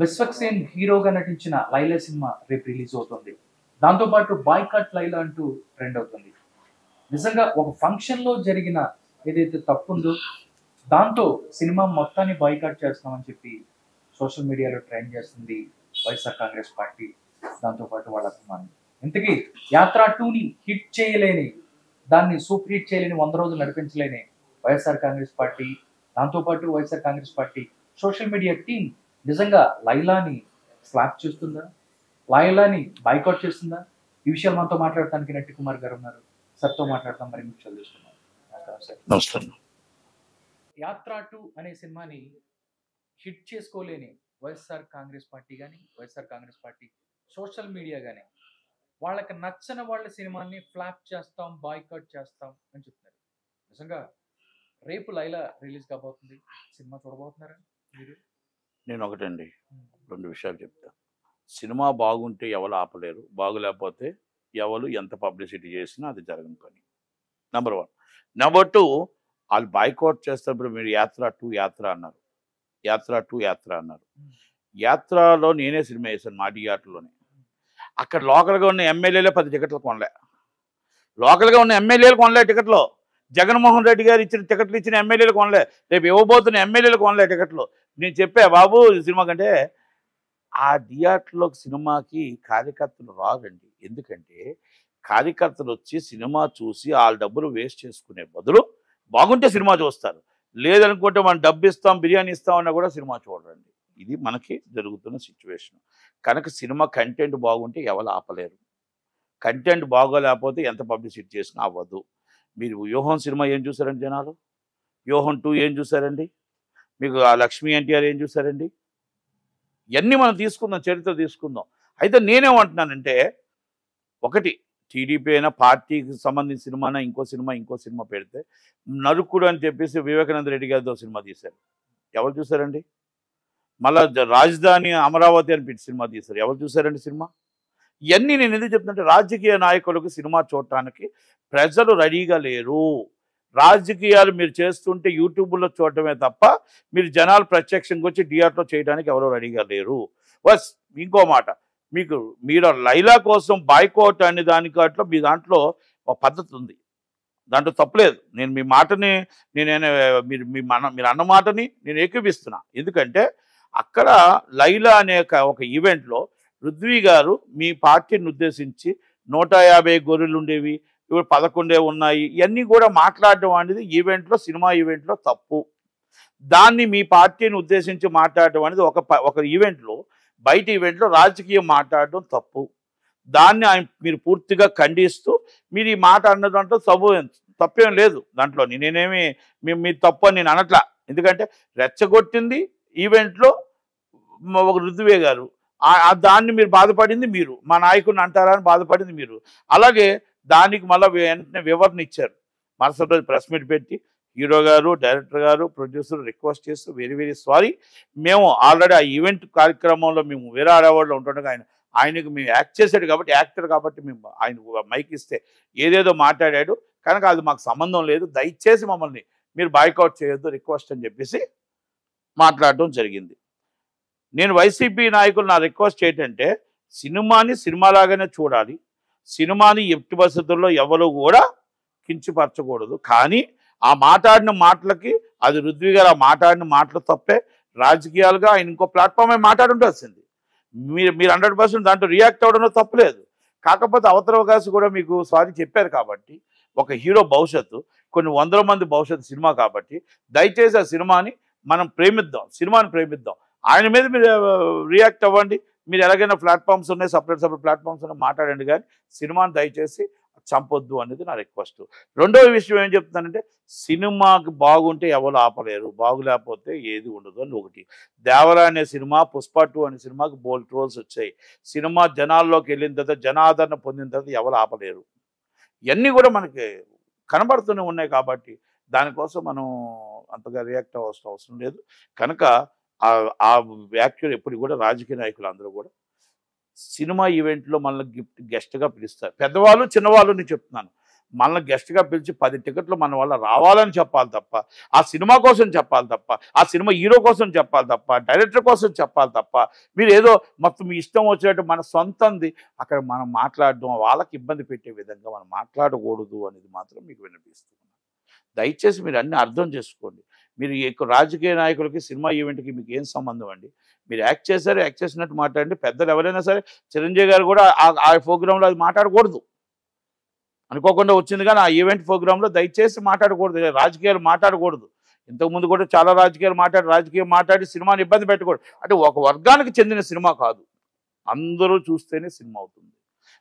విశ్వక్సేన్ హీరోగా నటించిన లైలా సినిమా రేపు రిలీజ్ అవుతుంది. దాంతోపాటు బాయ్కాట్ లైలా అంటూ ట్రెండ్ అవుతుంది. నిజంగా ఒక ఫంక్షన్లో జరిగిన ఏదైతే తప్పుందో దాంతో సినిమా మొత్తాన్ని బాయ్కాట్ చేస్తామని చెప్పి సోషల్ మీడియాలో ట్రెండ్ చేస్తుంది వైఎస్ఆర్ కాంగ్రెస్ పార్టీ, దాంతోపాటు వాళ్ళ అభిమానులు. ఇంతకీ యాత్ర 2ని హిట్ చేయలేని, దాన్ని సూపర్ హిట్ చేయలేని, 100 రోజులు నడిపించలేని వైఎస్ఆర్ కాంగ్రెస్ పార్టీ, దాంతోపాటు YSR Congress party social media team నిజంగా లైలాని స్లాప్ చేస్తుందా, లైలాని బాయ్కాట్ చేస్తుందా? ఈ విషయాలు మనతో మాట్లాడటానికి నట్టి కుమార్ గారు ఉన్నారు. సార్తో మాట్లాడతాం, మరి విషయాలు చూస్తున్నాం. నమస్కారం. యాత్ర 2 అనే సినిమాని హిట్ చేసుకోలేని వైఎస్ఆర్ కాంగ్రెస్ పార్టీ కానీ, YSR Congress party social media కానీ వాళ్ళకి నచ్చని వాళ్ళ సినిమాని ఫ్లాప్ చేస్తాం, బాయ్కాట్ చేస్తాం అని చెప్తున్నారు. నిజంగా రేపు లైలా రిలీజ్ కాబోతుంది. సినిమా చూడబోతున్నారా మీరు? నేను ఒకటండి, 2 విషయాలు చెప్తా. సినిమా బాగుంటే ఎవరు ఆపలేరు, బాగులేకపోతే ఎవరు ఎంత పబ్లిసిటీ చేసినా అది జరగని పని. నెంబర్ 1. నెంబర్ 2, వాళ్ళు బాయ్కాట్ చేస్తున్నప్పుడు మీరు యాత్ర 2 అన్నారు, యాత్ర 2 అన్నారు. యాత్రలో నేనే సినిమా వేసాను, మా థియేటర్లోనే. అక్కడ లోకల్గా ఉన్న ఎమ్మెల్యేలే 10 టికెట్లు కొనలే. లోకల్గా ఉన్న ఎమ్మెల్యేలు కొనలే టికెట్లు. జగన్మోహన్ రెడ్డి గారు ఇచ్చిన టికెట్లు ఇచ్చిన ఎమ్మెల్యేలు కొనలే, రేపు ఇవ్వబోతున్న ఎమ్మెల్యేలు కొనలే టికెట్లు. నేను చెప్పా, బాబు సినిమా కంటే ఆ థియేటర్లోకి సినిమాకి కార్యకర్తలు రారండి. ఎందుకంటే కార్యకర్తలు వచ్చి సినిమా చూసి వాళ్ళ డబ్బులు వేస్ట్ చేసుకునే బదులు బాగుంటే సినిమా చూస్తారు, లేదనుకుంటే మనం డబ్బు ఇస్తాం, బిర్యానీ ఇస్తామన్నా కూడా సినిమా చూడరండి. ఇది మనకి జరుగుతున్న సిచ్యువేషన్. కనుక సినిమా కంటెంట్ బాగుంటే ఎవరు ఆపలేరు, కంటెంట్ బాగోలేకపోతే ఎంత పబ్లిసిటీ చేసినా అవ్వదు. మీరు వ్యూహం సినిమా ఏం చూసారండి జనాలు? వ్యూహం 2 ఏం చూసారండి? మీకు ఆ లక్ష్మీ ఎన్టీఆర్ ఏం చూసారండి? ఇవన్నీ మనం తీసుకుందాం, చరిత్ర తీసుకుందాం. అయితే నేనేమంటున్నానంటే, ఒకటి టీడీపీ అయినా పార్టీకి సంబంధించిన సినిమానా ఇంకో సినిమా పెడితే నరుకుడు అని చెప్పేసి వివేకానంద రెడ్డి గారితో సినిమా తీశారు, ఎవరు చూసారండి? మళ్ళా రాజధాని అమరావతి అని పెట్టి సినిమా తీశారు, ఎవరు చూసారండి సినిమా? ఇవన్నీ నేను ఎందుకు చెప్తుంటే, రాజకీయ నాయకులకు సినిమా చూడటానికి ప్రజలు రెడీగా లేరు. రాజకీయాలు మీరు చేస్తుంటే యూట్యూబ్లో చూడటమే తప్ప మీరు జనాలు ప్రత్యక్షంగా వచ్చి థియేటర్లో చేయడానికి ఎవరో రెడీగా లేరు. బస్ ఇంకో మాట, మీరు లైలా కోసం బాయ్కాట్ అనే దానికట్లో మీ దాంట్లో ఒక పద్ధతి ఉంది, దాంట్లో తప్పలేదు. నేను మీ మాటని మీరు అన్న మాటని నేను ఏకీపిస్తున్నా. ఎందుకంటే అక్కడ లైలా అనే ఒక ఈవెంట్లో రుద్వి గారు మీ పార్టీని ఉద్దేశించి 150 గొర్రెలు ఉండేవి, ఇప్పుడు 11 ఉన్నాయి, ఇవన్నీ కూడా మాట్లాడడం అనేది ఈవెంట్లో, సినిమా ఈవెంట్లో తప్పు. దాన్ని మీ పార్టీని ఉద్దేశించి మాట్లాడడం అనేది ఒక ఈవెంట్లో, బయట ఈవెంట్లో రాజకీయం మాట్లాడడం తప్పు. దాన్ని మీరు పూర్తిగా ఖండిస్తూ మీరు ఈ మాట అన్న దాంట్లో తప్పేం లేదు. దాంట్లో నేనేమి మీ తప్పు అని నేను అనట్లా. ఎందుకంటే రెచ్చగొట్టింది ఈవెంట్లో ఒక రుద్వే గారు, దాన్ని మీరు బాధపడింది మీరు, మా నాయకుడిని అంటారా అని బాధపడింది మీరు. అలాగే దానికి మళ్ళీ వెంటనే వివరణ ఇచ్చారు. మరుసటి రోజు ప్రెస్ మీట్ పెట్టి హీరో గారు, డైరెక్టర్ గారు, ప్రొడ్యూసర్ రిక్వెస్ట్ చేస్తూ వెరీ వెరీ సారీ, మేము ఆల్రెడీ ఆ ఈవెంట్ కార్యక్రమంలో మేము వేరే అవార్డులో ఉంటుండగా ఆయనకు మేము యాక్ట్ చేశాడు కాబట్టి, యాక్టర్ కాబట్టి మేము ఆయన మైక్ ఇస్తే ఏదేదో మాట్లాడాడు, కనుక అది మాకు సంబంధం లేదు, దయచేసి మమ్మల్ని మీరు బాయ్కాట్ చేయొద్దు, రిక్వెస్ట్ అని చెప్పేసి మాట్లాడడం జరిగింది. నేను వైసీపీ నాయకులు నా రిక్వెస్ట్ ఏంటంటే, సినిమాని సినిమాలాగానే చూడాలి, సినిమాని ఎట్టి పరిస్థితుల్లో ఎవరు కూడా కించపరచకూడదు. కానీ ఆ మాట్లాడిన మాటలకి, అది రుద్వి గారు ఆ మాట్లాడిన మాటలు తప్పే. రాజకీయాలుగా ఆయన ఇంకో ప్లాట్ఫామ్ మాట్లాడి ఉండాల్సింది. మీరు 100% దాంట్లో రియాక్ట్ అవ్వడంలో తప్పలేదు. కాకపోతే అవతరవకాశం కూడా మీకు సారీ చెప్పారు కాబట్టి, ఒక హీరో భవిష్యత్తు, కొన్ని 100 మంది భవిష్యత్తు సినిమా కాబట్టి, దయచేసి ఆ సినిమాని మనం ప్రేమిద్దాం, సినిమాని ప్రేమిద్దాం. ఆయన మీద మీరు రియాక్ట్ అవ్వండి, మీరు ఎలాగైనా ప్లాట్ఫామ్స్ ఉన్నాయి, సపరేట్ ప్లాట్ఫామ్స్ ఉన్నాయి, మాట్లాడండి, కానీ సినిమాని దయచేసి చంపొద్దు అనేది నా రిక్వెస్ట్. రెండవ విషయం ఏం చెప్తానంటే, సినిమాకి బాగుంటే ఎవరు ఆపలేరు, బాగులేకపోతే ఏది ఉండదు అని ఒకటి. దేవరా అనే సినిమా, పుష్ప 2 అనే సినిమాకి బోల్డ్ ట్రోల్స్ వచ్చాయి. సినిమా జనాల్లోకి వెళ్ళిన తర్వాత, జనాదరణ పొందిన తర్వాత ఎవరు ఆపలేరు. ఇవన్నీ కూడా మనకి కనబడుతూనే ఉన్నాయి కాబట్టి దానికోసం మనం అంతగా రియాక్ట్ అవ్వాల్సిన అవసరం లేదు. కనుక ఆ వ్యాఖ్యలు ఎప్పుడు కూడా రాజకీయ నాయకులు అందరూ కూడా సినిమా ఈవెంట్లో మనల్ని గెస్ట్గా పిలుస్తారు. పెద్దవాళ్ళు చిన్నవాళ్ళు నేను చెప్తున్నాను, మనల్ని గెస్ట్గా పిలిచి 10 టికెట్లు మన వల్ల రావాలని చెప్పాలి తప్ప, ఆ సినిమా కోసం చెప్పాలి తప్ప, ఆ సినిమా హీరో కోసం చెప్పాలి తప్ప, డైరెక్టర్ కోసం చెప్పాలి తప్ప, మీరు ఏదో మొత్తం మీ ఇష్టం వచ్చినట్టు మన సొంతంది అక్కడ మనం మాట్లాడడం, వాళ్ళకి ఇబ్బంది పెట్టే విధంగా మనం మాట్లాడకూడదు అనేది మాత్రం మీకు వినిపిస్తున్నాను. దయచేసి మీరు అన్ని అర్థం చేసుకోండి. మీరు రాజకీయ నాయకులకి సినిమా ఈవెంట్కి మీకు ఏం సంబంధం అండి? మీరు యాక్ట్ చేశారు, యాక్ట్ చేసినట్టు మాట్లాడండి. పెద్దలు ఎవరైనా సరే, చిరంజీవి గారు కూడా ఆ ప్రోగ్రాంలో అది మాట్లాడకూడదు, అనుకోకుండా వచ్చింది. కానీ ఆ ఈవెంట్ ప్రోగ్రాంలో దయచేసి మాట్లాడకూడదు, రాజకీయాలు మాట్లాడకూడదు. ఇంతకుముందు కూడా చాలా రాజకీయం మాట్లాడి సినిమాని ఇబ్బంది పెట్టకూడదు. అంటే ఒక వర్గానికి చెందిన సినిమా కాదు, అందరూ చూస్తేనే సినిమా అవుతుంది.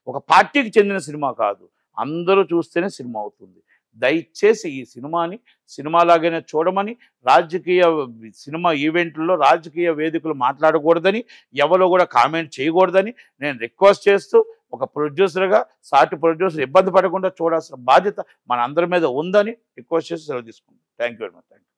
ఒక పార్టీకి చెందిన సినిమా కాదు, అందరూ చూస్తేనే సినిమా అవుతుంది. దయచేసి ఈ సినిమాని సినిమాలాగానే చూడమని, రాజకీయ సినిమా ఈవెంట్లలో రాజకీయ వేదికలు మాట్లాడకూడదని, ఎవరో కూడా కామెంట్ చేయకూడదని నేను రిక్వెస్ట్ చేస్తూ, ఒక ప్రొడ్యూసర్గా సాటి ప్రొడ్యూసర్ ఇబ్బంది పడకుండా చూడాల్సిన బాధ్యత మన అందరి మీద ఉందని రిక్వెస్ట్ చేసి సెలవు తీసుకుంటాం. Thank you very much.